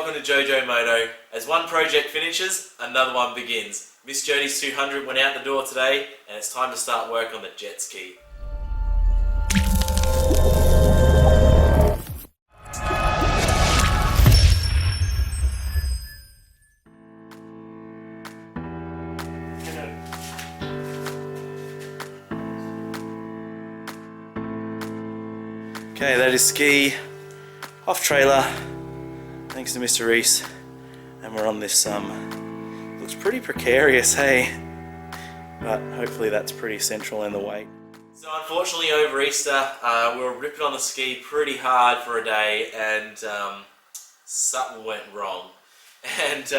welcome to JoeJoeMoto. As one project finishes, another one begins. Miss Jodie's 200 went out the door today, and it's time to start work on the jet ski. Okay, that is ski off trailer, thanks to Mr. Reese, and we're on this, looks pretty precarious, hey, but hopefully that's pretty central in the weight. So unfortunately over Easter, we were ripping on the ski pretty hard for a day, and something went wrong. And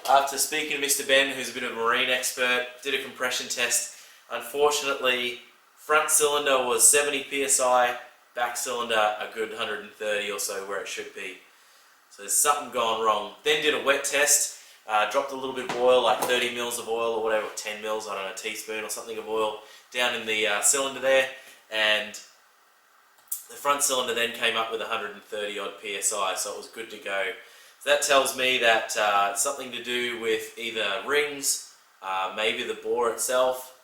after speaking to Mr. Ben, who's a bit of a marine expert, did a compression test. Unfortunately, front cylinder was 70 psi, back cylinder a good 130 or so where it should be. So there's something gone wrong. Then did a wet test, dropped a little bit of oil, like 30 mils of oil or whatever, 10 mils, I don't know, a teaspoon or something of oil down in the cylinder there, and the front cylinder then came up with 130 odd psi, so it was good to go. So that tells me that it's something to do with either rings, maybe the bore itself,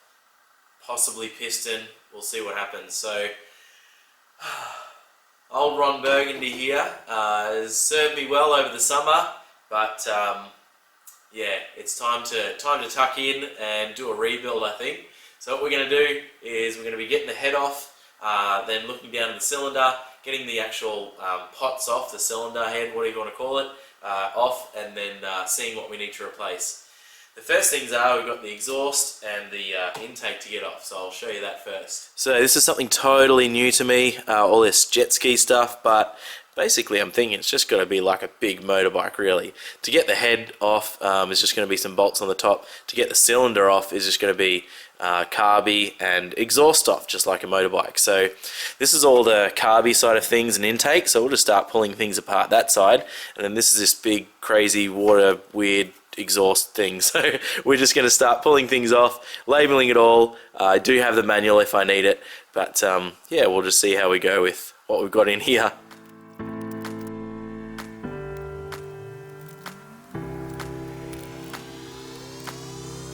possibly piston. We'll see what happens. So old Ron Burgundy here has served me well over the summer, but yeah, it's time to tuck in and do a rebuild, I think. So what we're going to do is we're going to be getting the head off, then looking down the cylinder, getting the actual pots off, the cylinder head, whatever you want to call it, off, and then seeing what we need to replace. The first things are, we've got the exhaust and the intake to get off, so I'll show you that first. So this is something totally new to me, all this jet ski stuff, but basically I'm thinking it's just got to be like a big motorbike really. To get the head off is just going to be some bolts on the top. To get the cylinder off is just going to be carby and exhaust off, just like a motorbike. So this is all the carby side of things and intake, so we'll just start pulling things apart that side, and then this is this big crazy water weird exhaust thing. So we're just going to start pulling things off, labeling it all. I do have the manual if I need it, but yeah, we'll just see how we go with what we've got in here.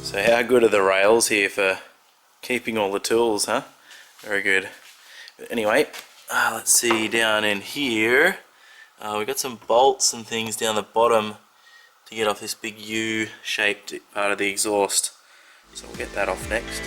So how good are the rails here for keeping all the tools, huh? Very good. But anyway, let's see down in here. We've got some bolts and things down the bottom to get off this big U-shaped part of the exhaust. So we'll get that off next.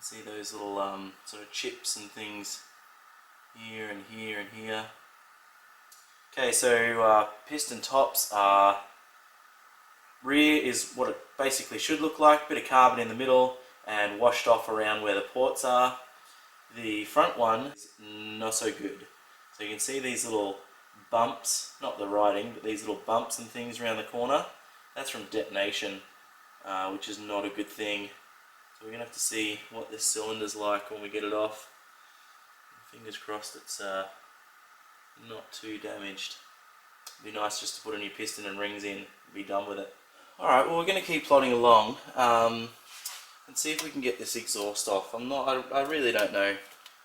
See those little sort of chips and things here and here and here. Okay, so piston tops are, rear is what it basically should look like, bit of carbon in the middle and washed off around where the ports are. The front one is not so good. So you can see these little bumps, not the writing, but these little bumps and things around the corner. That's from detonation, which is not a good thing. So we're going to have to see what this cylinder's like when we get it off. Fingers crossed it's not too damaged. It'd be nice just to put a new piston and rings in and be done with it. Alright, well we're going to keep plodding along and see if we can get this exhaust off. I really don't know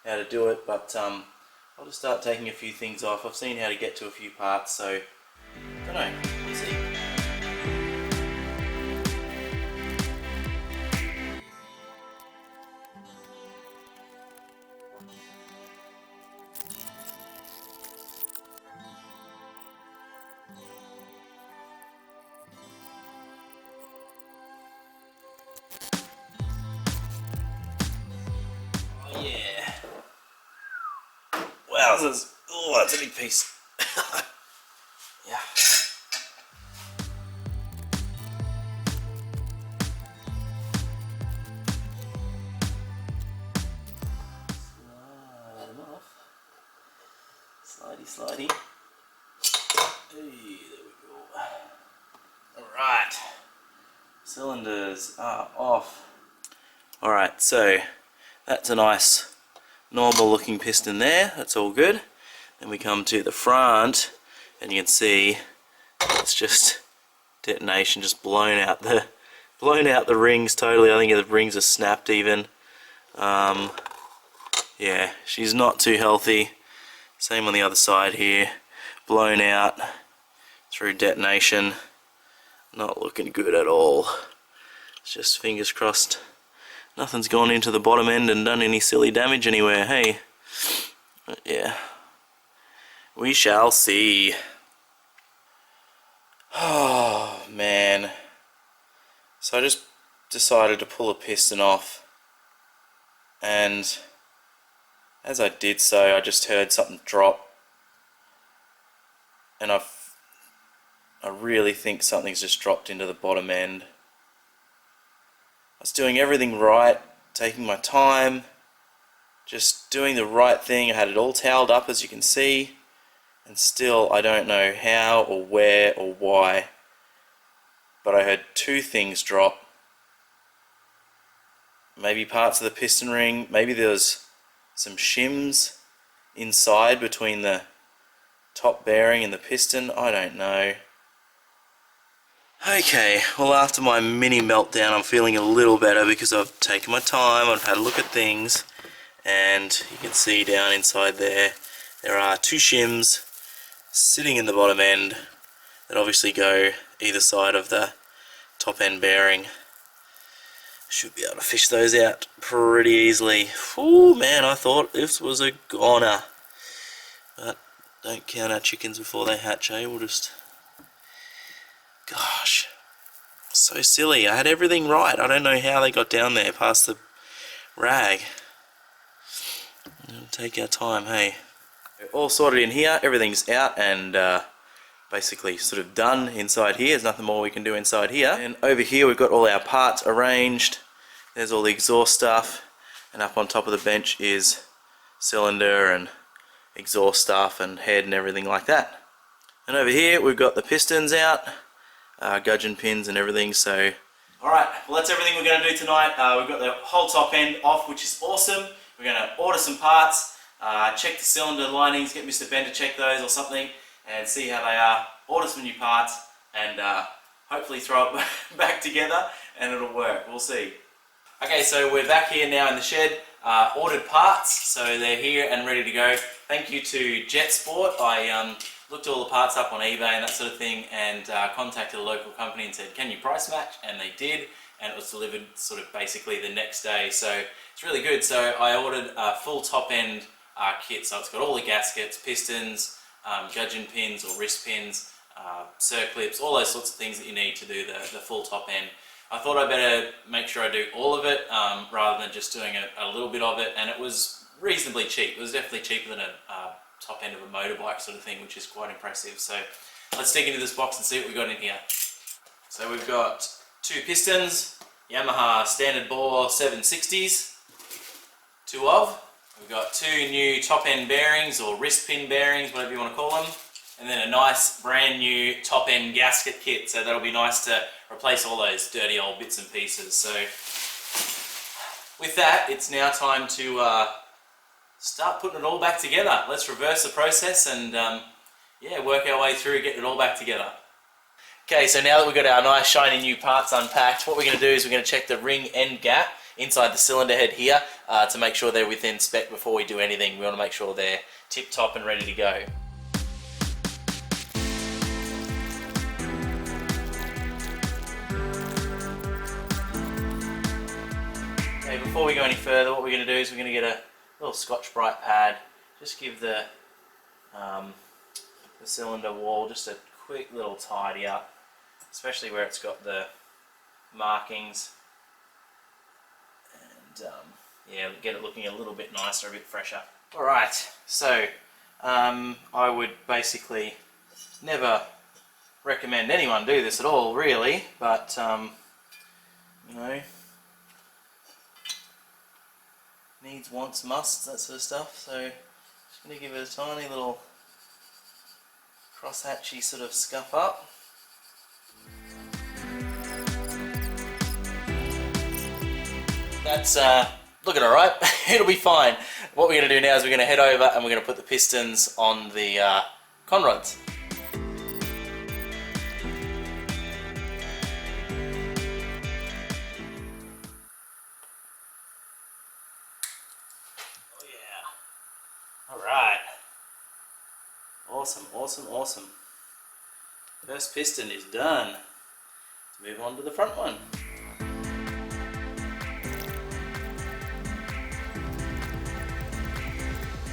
how to do it, but I'll just start taking a few things off. I've seen how to get to a few parts, so I don't know, we'll see. Wowzers! Oh, that's a big piece. Yeah. Slide them off. Slidey, slidey. Hey, there we go. Alright. Cylinders are off. Alright, so that's a nice normal looking piston there, that's all good. Then we come to the front and you can see it's just detonation, just blown out the rings totally. I think the rings are snapped even. Yeah, she's not too healthy. Same on the other side here, blown out through detonation. Not looking good at all. It's just fingers crossed nothing's gone into the bottom end and done any silly damage anywhere, hey? But yeah, we shall see. Oh man. So I just decided to pull a piston off, and as I did so I just heard something drop, and I really think something's just dropped into the bottom end. I was doing everything right, taking my time, just doing the right thing. I had it all toweled up as you can see, and still I don't know how or where or why, but I heard two things drop. Maybe parts of the piston ring, maybe there was some shims inside between the top bearing and the piston, I don't know. Okay, well after my mini meltdown I'm feeling a little better because I've taken my time, I've had a look at things, and you can see down inside there are two shims sitting in the bottom end that obviously go either side of the top end bearing. Should be able to fish those out pretty easily. Oh man, I thought this was a goner. But don't count our chickens before they hatch, eh? We'll just... Gosh, so silly. I had everything right. I don't know how they got down there past the rag. It'll take our time, hey. All sorted in here, everything's out and basically sort of done inside here. There's nothing more we can do inside here. And over here we've got all our parts arranged. There's all the exhaust stuff, and up on top of the bench is cylinder and exhaust stuff and head and everything like that. And over here we've got the pistons out, gudgeon pins and everything. So alright, well that's everything we're going to do tonight. We've got the whole top end off, which is awesome. We're going to order some parts, check the cylinder linings, get Mr. Ben to check those or something and see how they are, order some new parts and hopefully throw it back together and it'll work, we'll see. Okay, so we're back here now in the shed, ordered parts, so they're here and ready to go. Thank you to JetSport. I looked all the parts up on eBay and that sort of thing, and contacted a local company and said, can you price match? And they did, and it was delivered sort of basically the next day, so it's really good. So I ordered a full top end kit, so it's got all the gaskets, pistons, gudgeon pins or wrist pins, circlips, all those sorts of things that you need to do the full top end. I thought I'd better make sure I do all of it rather than just doing a little bit of it, and it was reasonably cheap. It was definitely cheaper than a top end of a motorbike sort of thing, which is quite impressive. So let's dig into this box and see what we've got in here. So we've got two pistons, Yamaha standard bore 760s, two of. We've got two new top end bearings or wrist pin bearings, whatever you want to call them. And then a nice brand new top end gasket kit, so that'll be nice to replace all those dirty old bits and pieces. So with that, it's now time to start putting it all back together. Let's reverse the process and yeah, work our way through getting it all back together. Okay, so now that we've got our nice shiny new parts unpacked, what we're going to do is we're going to check the ring end gap inside the cylinder head here to make sure they're within spec before we do anything. We want to make sure they're tip top and ready to go. Okay, before we go any further, what we're going to do is we're going to get a little Scotch-Brite pad, just give the cylinder wall just a quick little tidy up, especially where it's got the markings, and yeah, get it looking a little bit nicer, a bit fresher. Alright, so I would basically never recommend anyone do this at all really, but you know, needs, wants, musts, that sort of stuff. So just going to give it a tiny little crosshatchy sort of scuff up. That's looking alright. It'll be fine. What we're going to do now is we're going to head over and we're going to put the pistons on the conrods. Oh yeah. Alright. Awesome, awesome, awesome. First piston is done. Let's move on to the front one.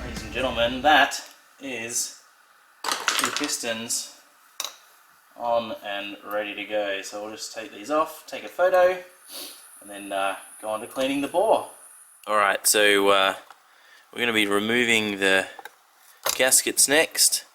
Ladies and gentlemen, that is the pistons on and ready to go. So we'll just take these off, take a photo, and then go on to cleaning the bore. Alright, so we're going to be removing the gaskets next.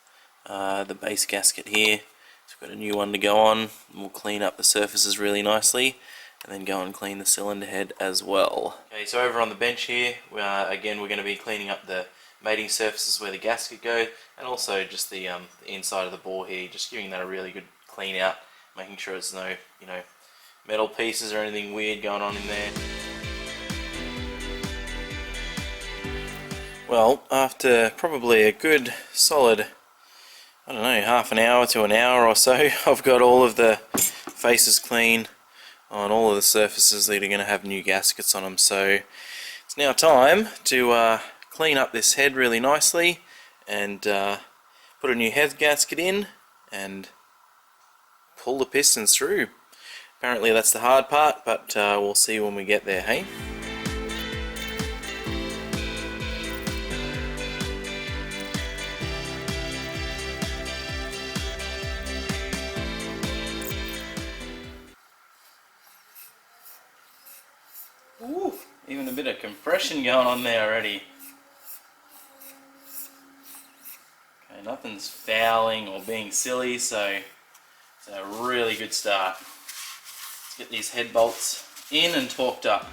The base gasket here. So we've got a new one to go on. We'll clean up the surfaces really nicely and then go and clean the cylinder head as well. Okay, so over on the bench here, again we're going to be cleaning up the mating surfaces where the gasket goes, and also just the inside of the bore here, just giving that a really good clean out, making sure there's no metal pieces or anything weird going on in there. Well, after probably a good solid, I don't know, half an hour to an hour or so, I've got all of the faces clean on all of the surfaces that are going to have new gaskets on them. So it's now time to clean up this head really nicely and put a new head gasket in and pull the pistons through. Apparently that's the hard part, but we'll see when we get there, hey? Ooh, even a bit of compression going on there already. Okay, nothing's fouling or being silly, so it's a really good start. Let's get these head bolts in and torqued up.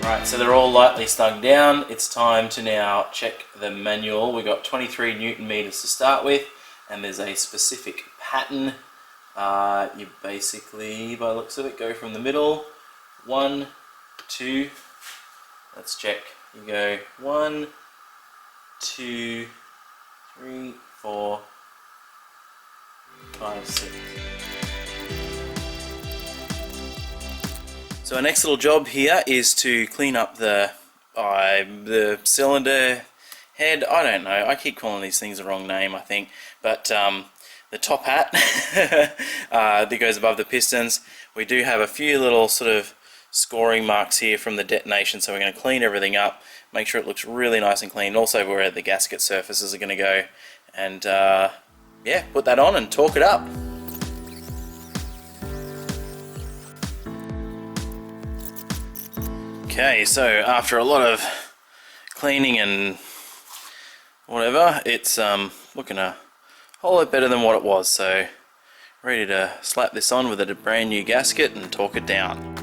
Right, so they're all lightly snug down. It's time to now check the manual. We've got 23 Newton meters to start with, and there's a specific pattern. You basically, by the looks of it, go from the middle. 1, 2, let's check. You go 1, 2, 3, 4, 5, 6. So our next little job here is to clean up the cylinder head. I don't know, I keep calling these things the wrong name, I think, but the top hat that goes above the pistons. We do have a few little sort of scoring marks here from the detonation, so we're going to clean everything up, make sure it looks really nice and clean. Also where the gasket surfaces are going to go, and yeah, put that on and torque it up. Okay, so after a lot of cleaning and whatever, it's looking a whole lot better than what it was, so ready to slap this on with a brand new gasket and torque it down.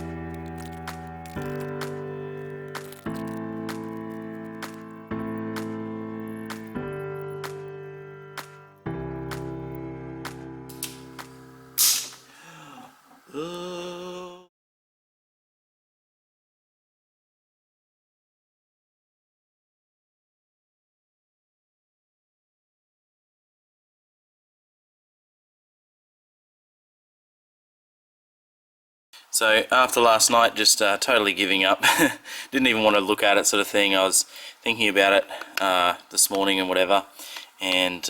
So after last night, just totally giving up. Didn't even want to look at it, sort of thing. I was thinking about it this morning and whatever, and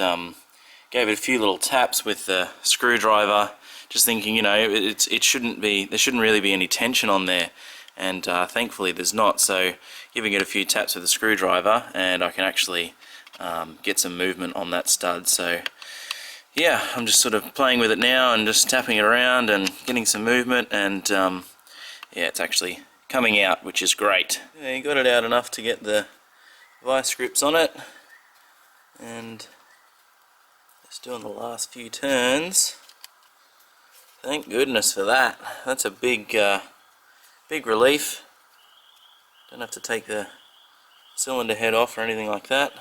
gave it a few little taps with the screwdriver, just thinking, it shouldn't be, there shouldn't really be any tension on there, and thankfully there's not. So giving it a few taps with the screwdriver, and I can actually get some movement on that stud. So yeah, I'm just sort of playing with it now and just tapping it around and getting some movement, and yeah, it's actually coming out, which is great. Yeah, you got it out enough to get the vice grips on it, and just doing the last few turns. Thank goodness for that. That's a big big relief. Don't have to take the cylinder head off or anything like that.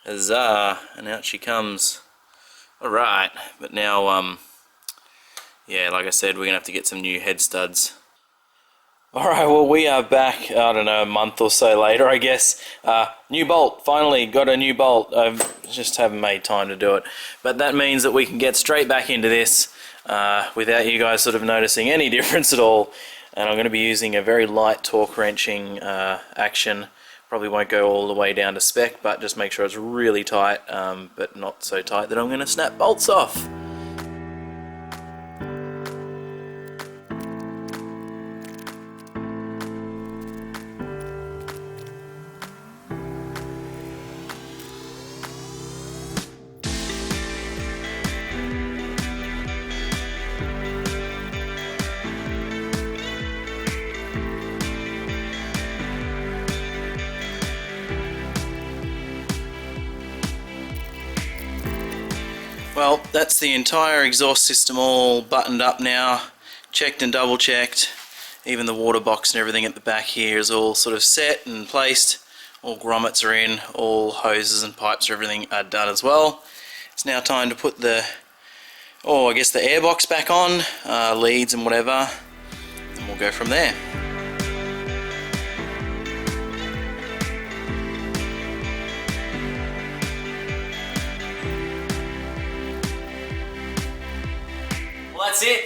Huzzah, and out she comes. Alright, but now yeah, like I said, we're gonna have to get some new head studs. Alright, well we are back, I don't know, a month or so later I guess. New bolt, finally got a new bolt. I just haven't made time to do it. But that means that we can get straight back into this without you guys sort of noticing any difference at all. And I'm going to be using a very light torque wrenching action. Probably won't go all the way down to spec, but just make sure it's really tight, but not so tight that I'm going to snap bolts off. Well, that's the entire exhaust system all buttoned up now, checked and double checked. Even the water box and everything at the back here is all sort of set and placed. All grommets are in, all hoses and pipes, everything are done as well. It's now time to put the, I guess the airbox back on, leads and whatever, and we'll go from there. Well, that's it.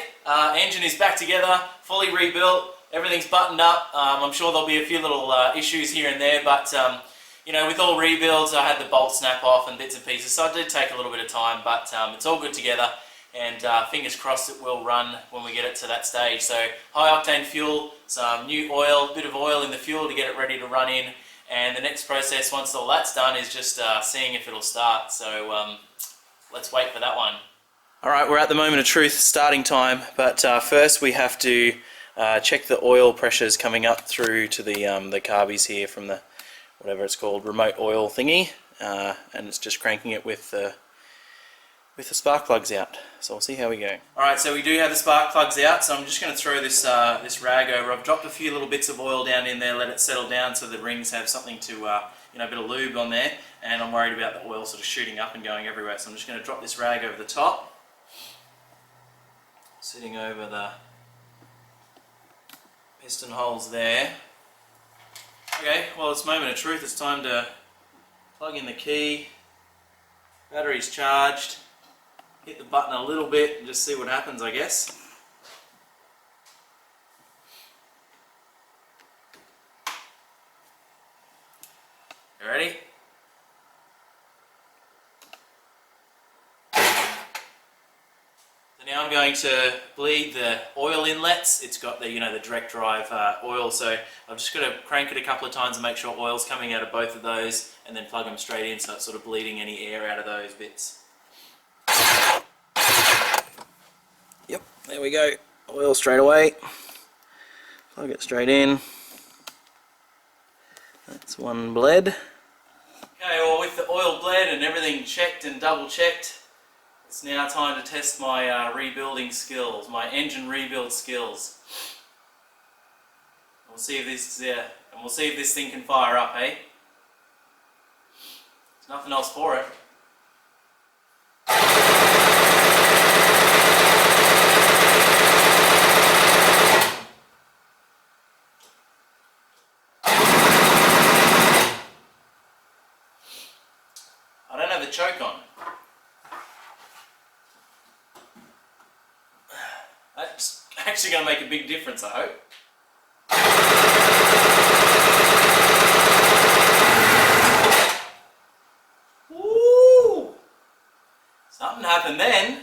Engine is back together, fully rebuilt, everything's buttoned up. I'm sure there'll be a few little issues here and there, but you know, with all rebuilds I had the bolt snap off and bits and pieces, so it did take a little bit of time, but it's all good together, and fingers crossed it will run when we get it to that stage. So high octane fuel, some new oil, bit of oil in the fuel to get it ready to run in, and the next process once all that's done is just seeing if it'll start. So let's wait for that one. Alright, we're at the moment of truth, starting time, but first we have to check the oil pressures coming up through to the carbies here from the, whatever it's called, remote oil thingy, and it's just cranking it with the spark plugs out. So we'll see how we go. Alright, so we do have the spark plugs out, so I'm just going to throw this this rag over. I've dropped a few little bits of oil down in there, let it settle down so the rings have something to, you know, a bit of lube on there, and I'm worried about the oil sort of shooting up and going everywhere, so I'm just going to drop this rag over the top. Sitting over the piston holes there. Okay, well it's moment of truth, it's time to plug in the key, battery's charged, hit the button a little bit and just see what happens, I guess. You ready? Now I'm going to bleed the oil inlets. It's got the, you know, the direct drive oil, so I'm just going to crank it a couple of times and make sure oil's coming out of both of those, and then plug them straight in so it's sort of bleeding any air out of those bits. Yep, there we go. Oil straight away. Plug it straight in. That's one bled. Okay, well with the oil bled and everything checked and double checked, it's now time to test my rebuilding skills, my engine rebuild skills. We'll see if this and we'll see if this thing can fire up, eh? There's nothing else for it. I don't have the choke on. That's actually going to make a big difference, I hope. Woo! Something happened then.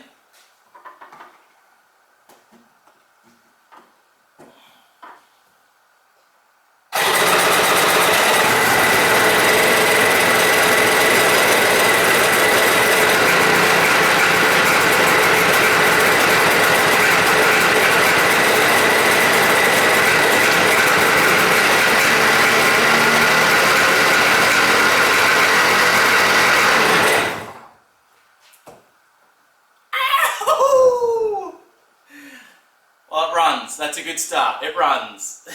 That's a good start. It runs.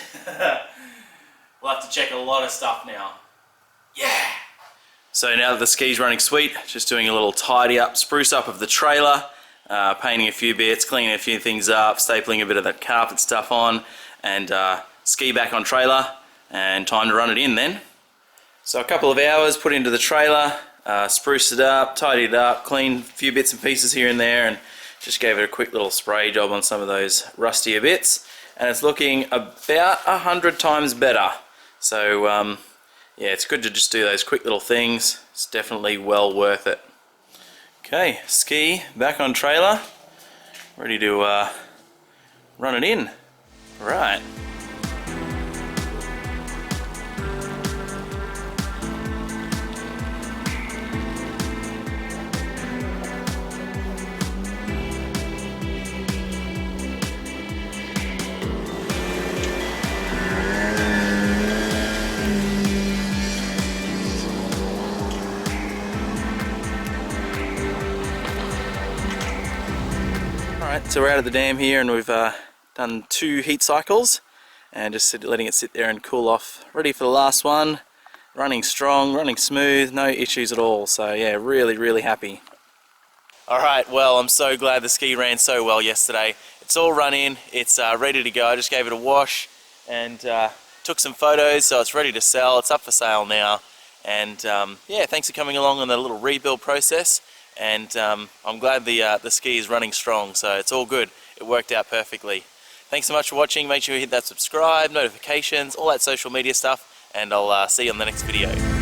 We'll have to check a lot of stuff now. Yeah! So now that the ski's running sweet, just doing a little tidy up, spruce up of the trailer. painting a few bits, cleaning a few things up, stapling a bit of that carpet stuff on, and ski back on trailer, and time to run it in then. So a couple of hours put into the trailer, spruced it up, tidied it up, cleaned a few bits and pieces here and there, and just gave it a quick little spray job on some of those rustier bits, and it's looking about 100 times better. So yeah, it's good to just do those quick little things. It's definitely well worth it. Okay, ski back on trailer, ready to run it in. Right. Alright, so we're out of the dam here, and we've done 2 heat cycles and just letting it sit there and cool off. Ready for the last one. Running strong, running smooth, no issues at all. So yeah, really happy. Alright, well, I'm so glad the ski ran so well yesterday. It's all run in, it's ready to go. I just gave it a wash and took some photos, so it's ready to sell. It's up for sale now. And yeah, thanks for coming along on the little rebuild process. And I'm glad the ski is running strong, so it's all good. It worked out perfectly. Thanks so much for watching. Make sure you hit that subscribe, notifications, all that social media stuff, and I'll see you on the next video.